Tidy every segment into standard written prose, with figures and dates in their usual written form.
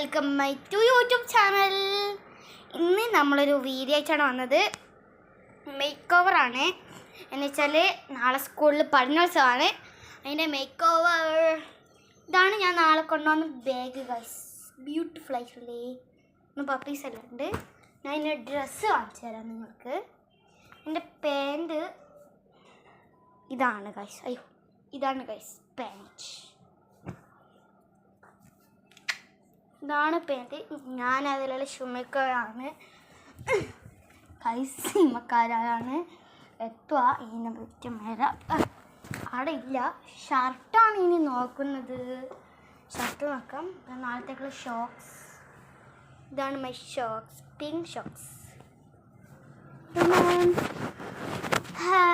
Welcome my to YouTube channel. ഇന്ന് നമ്മളൊരു video ആയിട്ടാണ് വന്നത്. മേക്ക് ഓവറാണ്. എന്നുവെച്ചാൽ നാളെ സ്കൂളിൽ പഠനോത്സവമാണ്. അതിൻ്റെ മേക്ക് ഓവർ ഇതാണ് ഞാൻ നാളെ കൊണ്ടുവന്ന ബാഗ് ഗൈസ്. ബ്യൂട്ടിഫുൾ ആയിട്ടില്ലേ? ഒന്ന് പപ്പീസ് എല്ലാം ഉണ്ട്. ഞാൻ എൻ്റെ ഡ്രസ്സ് കാണിച്ചു തരാം നിങ്ങൾക്ക്. എൻ്റെ പാൻറ് ഇതാണ് ഗൈസ്. അയ്യോ, ഇതാണ് ഗൈസ് പാൻറ്. ഇതാണ് പാൻറ്. ഞാൻ അതിലുള്ള ഷുമക്കാരാണ് ഗൈസ്. സിമക്കാരാണ് എത്തുക. ഇതിനെ പറ്റി മേലെ അവിടെ ഇല്ല. ഷർട്ടാണ് ഇനി നോക്കുന്നത്. ഷർട്ട് നോക്കാം. നാളത്തേക്കുള്ള ഷോക്സ്. ഇതാണ് മൈ ഷോക്സ്, പിങ്ക് ഷോക്സ്.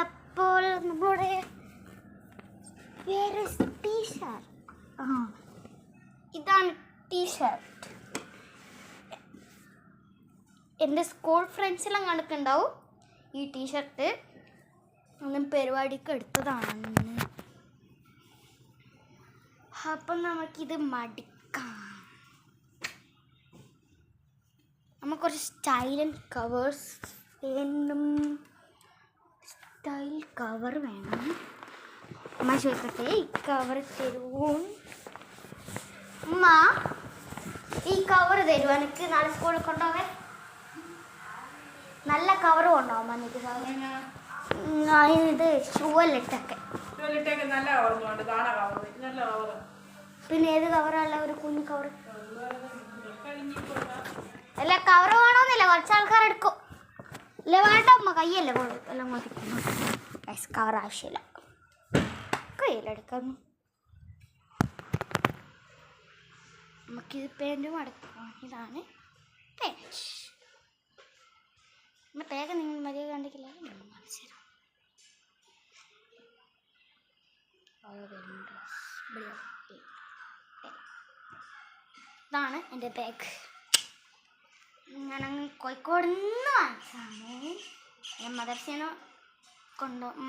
അപ്പോൾ നമ്മളുടെ വേറെ ടീഷർട്ട്. ഇതാണ് ടീഷർട്ട്. എൻ്റെ സ്കൂൾ ഫ്രണ്ട്സെല്ലാം കണ്ടിട്ടുണ്ടാവും ഈ ടീഷർട്ട്. ഒന്നും പരിപാടിക്ക് എടുത്തതാണ്. അപ്പം നമുക്കിത് മടിക്കാം. നമുക്ക് കുറച്ച് സ്റ്റൈലൻ കവേഴ്സ് വേണം. സ്റ്റൈൽ കവർ വേണം. അമ്മ ചോദിക്കട്ടെ, ഈ കവർ തരുമോ? അമ്മ, ഈ കവർ തരുമോ എനിക്ക് നാളെ സ്കൂളിൽ കൊണ്ടുപോകാൻ? നല്ല കവർ കൊണ്ടുപോകാം എനിക്ക്. ഇത് ഷൂവല്ലിട്ടൊക്കെ. പിന്നെ ഏത് കവറല്ല? ഒരു കുഞ്ഞു കവർ. അല്ല, കവർ വേണമെന്നില്ല, കുറച്ച് ആൾക്കാർ എടുക്കും. ഇല്ല വേണ്ട അമ്മ, കയ്യല്ലേ എല്ലാം മതിക്കുന്നു. കവർ ആവശ്യമില്ല, കയ്യിലെടുക്കുന്നു. നമുക്കിത് പാൻറ്റും അടക്കാം. ഇതാണ് പാൻറ്റ്. നമ്മുടെ പാക്ക് നിങ്ങൾ മര്യാദ കണ്ടിട്ടില്ല, നമ്മൾ കാണിച്ചു തരാം. ഇതാണ് എൻ്റെ ബാഗ്. ഞാനങ്ങ് കോഴിക്കോട് നിന്ന് വാങ്ങിച്ചതാണ്. ഞാൻ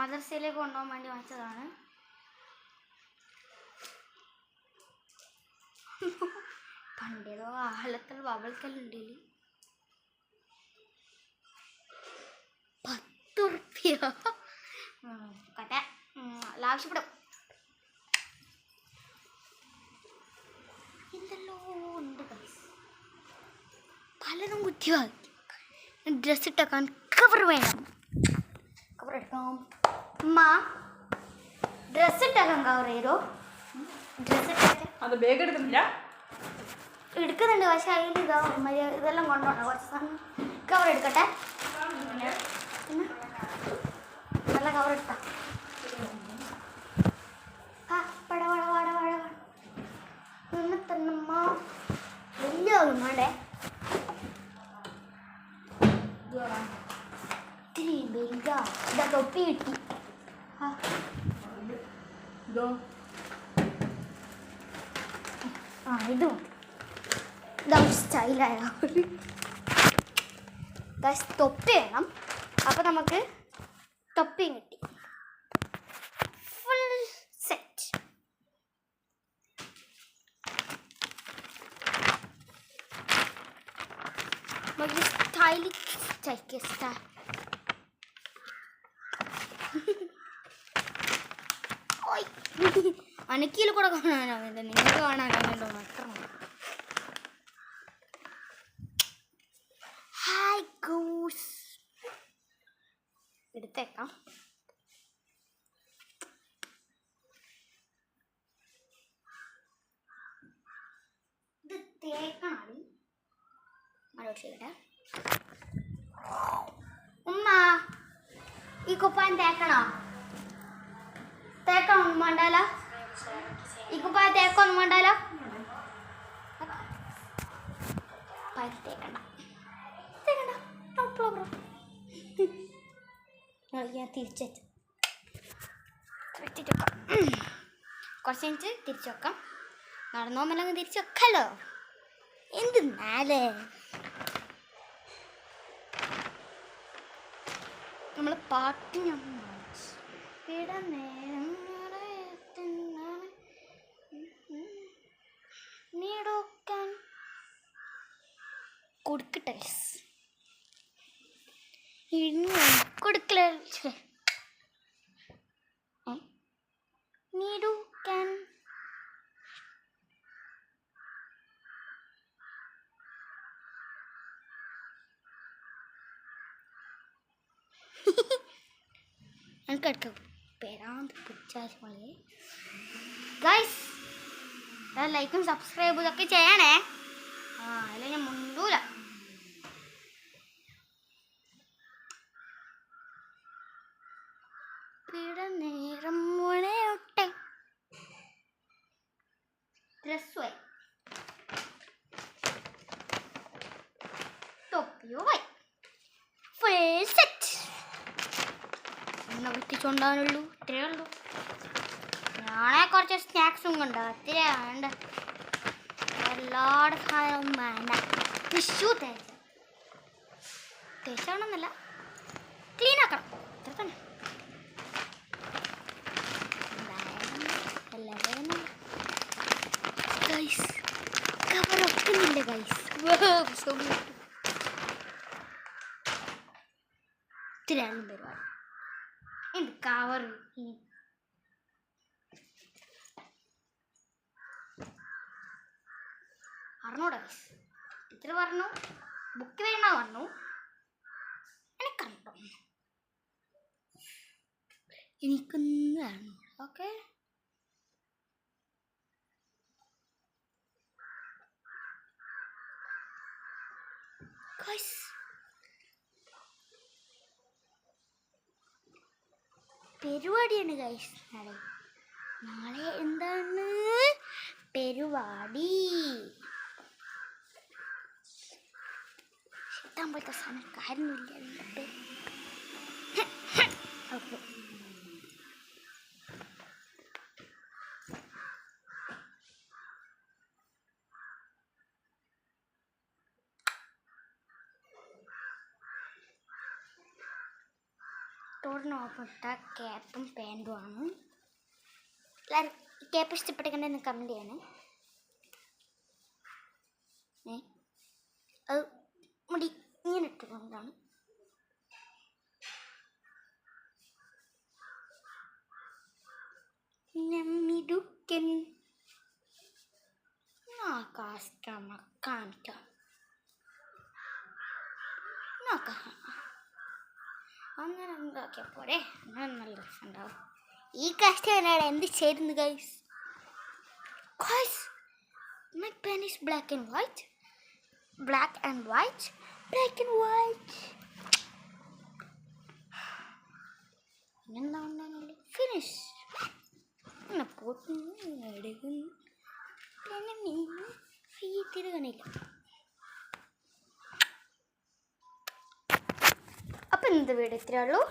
മദർസയിലേക്ക് കൊണ്ടുപോകാൻ വേണ്ടി വാങ്ങിച്ചതാണ്. പണ്ടേതോ ആഹ്ലത്തിൽ ബബിൾക്കല്ലുണ്ട്. 10 റുപ്യ കട്ടെ ആവശ്യപ്പെടും. എന്തെല്ലോ ഉണ്ട് പലതും കുറ്റിവാക്കി. ഡ്രസ്സ് ഇട്ടേക്കാൻ കവർ വേണം. കവർ എടുക്കാം. അമ്മ, ഡ്രസ്സ് ഇട്ടേക്കാൻ കവർ ചെയ്തോ? ഡ്രസ്സ് എടുക്കുന്നുണ്ട്, പക്ഷെ അതിൽ ഇതെല്ലാം കൊണ്ടുപോകണം. കുറച്ച് സാധനം കവർ എടുക്കട്ടെ. നല്ല കവർ എടുത്താ തന്നമ്മ. വലിയ വേണ്ടേ? ഇത്തിരി വലുതാ. ഇതാ തൊപ്പി കിട്ടി. ഇതും ഇതാണ് സ്റ്റൈലായ തൊപ്പി വേണം. അപ്പം നമുക്ക് തൊപ്പിയും കിട്ടി. Full set. നമുക്ക് സ്റ്റൈലിസ്റ്റ് അനക്കിയിൽ കൂടെ കാണാനാവില്ല, നിങ്ങൾക്ക് കാണാനാവില്ല മാത്രം. ഹായ് ഗൂസ് എടുത്തേക്കാം. ഇത് തേക്കാണ്. ചെയ്യട്ടെ. ഉമ്മ, ഈ കുപ്പായം തേക്കണോ? തേക്കണം വേണ്ടാലോ? ഈ കുപ്പായം തേക്കൊന്നും വേണ്ടാലോ? തേക്കണ്ട തേക്കണ്ട, നോ പ്രോബ്ലം. ഞാൻ തിരിച്ചു വെക്കാം. കുറച്ച് മിനിറ്റ് തിരിച്ചു വെക്കാം. നടന്നോമല്ലെങ്കിൽ തിരിച്ചു വെക്കാലോ. എന്ത് നാലേ നമ്മൾ പാട്ട് ഞാൻ നീടോക്കാൻ കൊടുക്കട്ടെ. കൊടുക്കല നീഡു ക്യാൻ എനിക്കെടുക്ക പേരാന്ത് പിടിച്ചാൽ ഗൈസ് ലൈക്കും സബ്സ്ക്രൈബും ഇതൊക്കെ ചെയ്യണേ. അതിൽ ഞാൻ മുണ്ടൂല. നേരം മുളയൊട്ടെ ഡ്രസ്സുമായി തൊപ്പിയുമായി ഫുൾ സെറ്റ്. ഒന്ന് വിട്ടിച്ചുകൊണ്ടാണുള്ളൂ. ഇത്രയേ ഉള്ളൂ. ഞാനേ കുറച്ച് സ്നാക്സും കണ്ടോ. അത്രയാ വേണ്ട. എല്ലാവരുടെ സാധനവും വേണ്ട. ടിഷ്യൂ തേച്ചാണെന്നല്ല, ക്ലീൻ ആക്കണം. അത്ര തന്നെ. ഗൈസ് കവർ ഒക്കുന്നില്ല ഗൈസ്. ഇത്രയാണ് പരിപാടി. എന്ത് കവർ അറിഞ്ഞൂടാ ഗൈസ്. ടീച്ചർ പറഞ്ഞു ബുക്ക് വേണ പറഞ്ഞു. എനിക്കറിഞ്ഞോ എനിക്കൊന്നും അറിഞ്ഞു. ഓക്കെ പരിപാടിയാണ് ഗൈസ്. നാളെ എന്താണ് പരിപാടി? ശീത്താൻ പോലത്തെ സാധനം കാര്യമില്ല. ടോറിനോപ്പിട്ട ക്യാപ്പും പാൻറ്റും ആണ്. എല്ലാവരും ക്യാപ്പ് ഇഷ്ടപ്പെട്ടെങ്കിൽ കമൻറ്റ് ചെയ്യണേ. അത് മുടി ഇങ്ങനെ ഇട്ടുകൊണ്ടാണ്. മിടുക്കൻ കാണിക്കാം. അങ്ങനെ ഉണ്ടാക്കിയാൽ പോരെ. അങ്ങനെ നല്ല രസമുണ്ടാവും. ഈ കഷ്ടനാണ് എന്ത് ചെയ്യുന്നു guys. My pen is black and white. Black and white. Black and white. എന്താണല്ലോ ഫിനിഷ്. അങ്ങനെ പോട്ടുന്നു എടുക്കുന്നു. പിന്നെ തിരുകണില്ല. അപ്പം ഇന്നത്തെ വീഡിയോ ഇത്രയേ ഉള്ളൂ.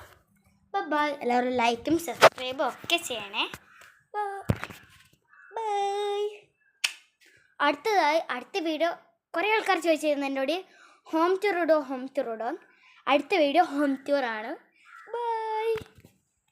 ബൈ. എല്ലാവരും ലൈക്കും സബ്സ്ക്രൈബും ഒക്കെ ചെയ്യണേ. ബൈ. അടുത്തതായി അടുത്ത വീഡിയോ കുറേ ആൾക്കാർ ചോദിച്ചിരുന്നു എന്നോട് ഹോം ടൂർ ഇടോ. അടുത്ത വീഡിയോ ഹോം ടൂറാണ്.